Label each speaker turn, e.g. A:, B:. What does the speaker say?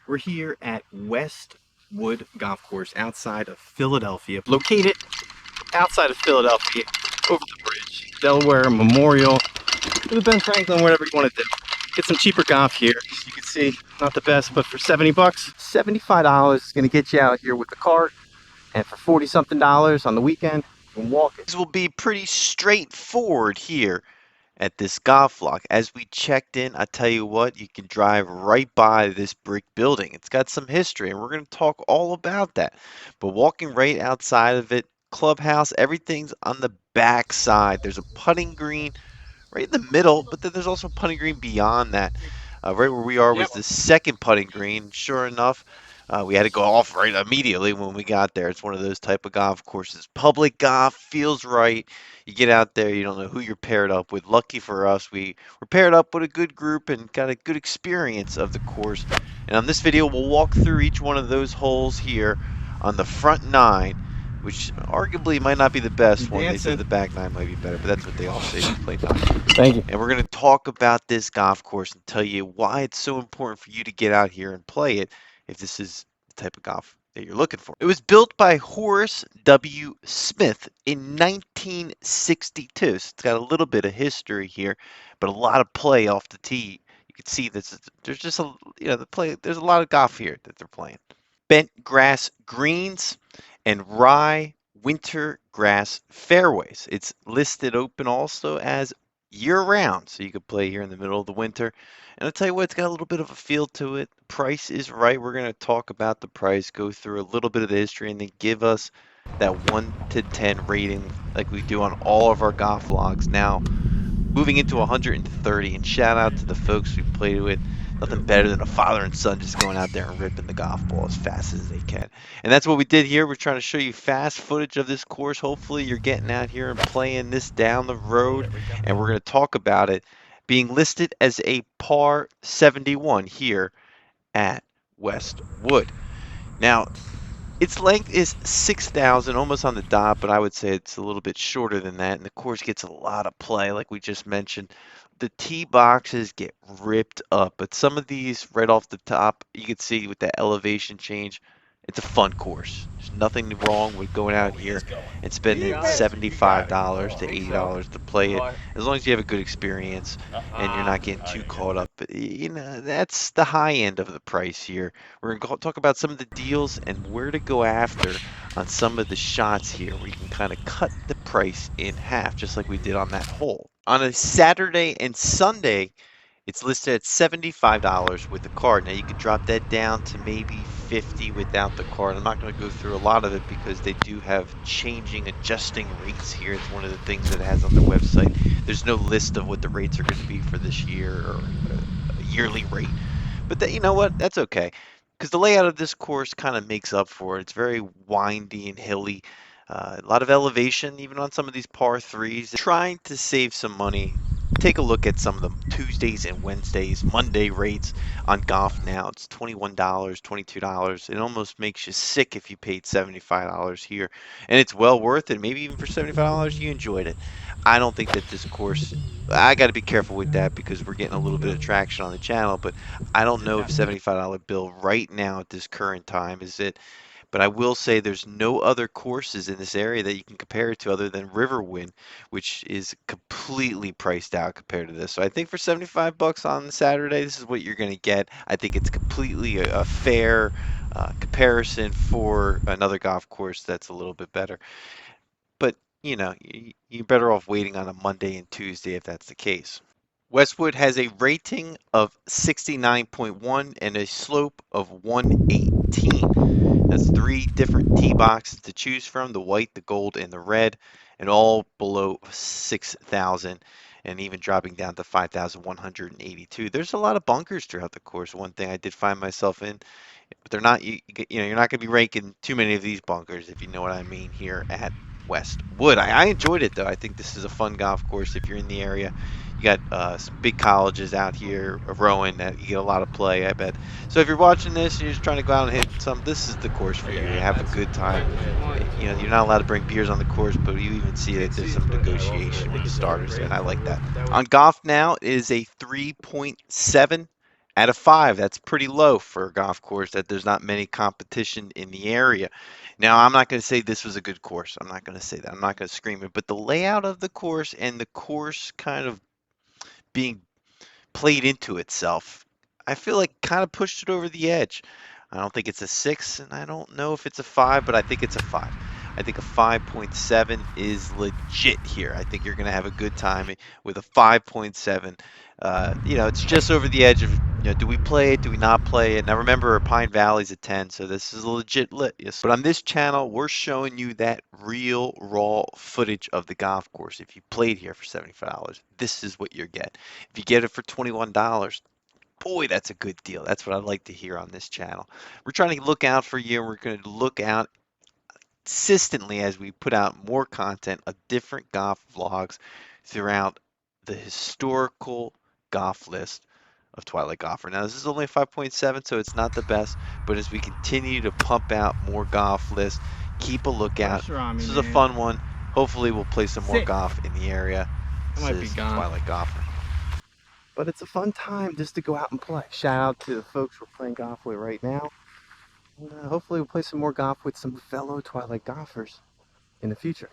A: We're here at Westwood Golf Course outside of Philadelphia, located outside of Philadelphia, over the bridge, Delaware Memorial, with Ben Franklin, whatever you want to do. Get some cheaper golf here. As you can see, not the best, but for 70 bucks, $75 is going to get you out here with the cart, and for 40 something dollars on the weekend, you can walk it.
B: This will be pretty straightforward here at this golf vlog. As we checked in, I tell you what, you can drive right by this brick building. It's got some history, and we're going to talk all about that. But walking right outside of it, clubhouse, everything's on the back side. There's a putting green right in the middle, but then there's also a putting green beyond that. Right where we are was the second putting green. Sure enough, we had to go off right immediately when we got there. It's one of those type of golf courses. Public golf feels right. You get out there, you don't know who you're paired up with. Lucky for us, we were paired up with a good group and got a good experience of the course. And on this video, we'll walk through each one of those holes here on the front nine, which arguably might not be the best one. They said the back nine might be better, but that's what they all say. Play nine.
A: Thank you.
B: And we're going to talk about this golf course and tell you why it's so important for you to get out here and play it if this is the type of golf that you're looking for. It was built by Horace W. Smith in 1962. So it's got a little bit of history here, but a lot of play off the tee. You can see this. There's just a there's a lot of golf here that they're playing. Bent grass greens and rye winter grass fairways. It's listed open also as year-round, so you could play here in the middle of the winter. And I'll tell you what, it's got a little bit of a feel to it. Price is right. We're going to talk about the price, go through a little bit of the history, and then give us that 1 to 10 rating like we do on all of our golf vlogs. Now, moving into 130, and shout out to the folks who played with. Nothing better than a father and son just going out there and ripping the golf ball as fast as they can. And that's what we did here. We're trying to show you fast footage of this course. Hopefully you're getting out here and playing this down the road. And we're going to talk about it being listed as a par 71 here at Westwood. Now, its length is 6,000, almost on the dot, but I would say it's a little bit shorter than that. And the course gets a lot of play, like we just mentioned. The tee boxes get ripped up, but some of these right off the top, you can see with that elevation change, it's a fun course. There's nothing wrong with going out here and spending $75 to $80 to play it, as long as you have a good experience and you're not getting too caught up. You know, that's the high end of the price here. We're going to talk about some of the deals and where to go after on some of the shots here, where you can kind of cut the price in half, just like we did on that hole. On a Saturday and Sunday, it's listed at $75 with the card. Now you could drop that down to maybe $50 without the card. I'm not going to go through a lot of it because they do have adjusting rates here. It's one of the things that it has on their website. There's no list of what the rates are going to be for this year or a yearly rate. But that, you know what? That's okay, because the layout of this course kind of makes up for it. It's very windy and hilly. A lot of elevation, even on some of these par threes. Trying to save some money. Take a look at some of the Tuesdays and Wednesdays, Monday rates on Golf Now. It's $21, $22. It almost makes you sick if you paid $75 here. And it's well worth it. Maybe even for $75 you enjoyed it. I don't think that this course, I got to be careful with that because we're getting a little bit of traction on the channel, but I don't know if $75 bill right now at this current time is it. But I will say there's no other courses in this area that you can compare it to other than Riverwind, which is completely priced out compared to this. So I think for 75 bucks on Saturday, this is what you're going to get. I think it's completely a fair comparison for another golf course that's a little bit better. But, you know, you're better off waiting on a Monday and Tuesday if that's the case. Westwood has a rating of 69.1 and a slope of 118. That's 3 different tee boxes to choose from, the white, the gold, and the red, and all below 6,000, and even dropping down to 5,182. There's a lot of bunkers throughout the course. One thing I did find myself in, but they're not, you know, you're not going to be ranking too many of these bunkers, if you know what I mean, here at Westwood. I enjoyed it, though. I think this is a fun golf course if you're in the area. You got some big colleges out here, Rowan, that you get a lot of play, I bet. So if you're watching this and you're just trying to go out and hit some, this is the course for you. You have a good time. You know, you're not allowed to bring beers on the course, but you even see that there's some negotiation with the starters, and I like that. On Golf Now, it is a 3.7 out of 5. That's pretty low for a golf course that there's not many competition in the area. Now, I'm not going to say this was a good course. I'm not going to say that. I'm not going to scream it, but the layout of the course and the course kind of being played into itself, I feel like kind of pushed it over the edge. I don't think it's a 6, and I don't know if it's a 5, but I think it's a 5. I think a 5.7 is legit here. I think you're going to have a good time with a 5.7. It's just over the edge of, do we play it? Do we not play it? Now remember, Pine Valley's a 10, so this is a legit lit. Yes. But on this channel, we're showing you that real raw footage of the golf course. If you played here for $75, this is what you're getting. If you get it for $21, boy, that's a good deal. That's what I like to hear on this channel. We're trying to look out for you, and we're going to look out consistently as we put out more content of different golf vlogs throughout the historical golf list of Twilight Golfer. Now, this is only a 5.7, so it's not the best, but as we continue to pump out more golf lists, keep a lookout.
A: Pressure on me,
B: This is a
A: man.
B: fun one. Hopefully, we'll play some more
A: Sit.
B: golf in the area.
A: I
B: This
A: might be
B: is
A: gone.
B: Twilight Golfer.
A: But it's a fun time just to go out and play. Shout out to the folks we're playing golf with right now. And hopefully we'll play some more golf with some fellow Twilight golfers in the future.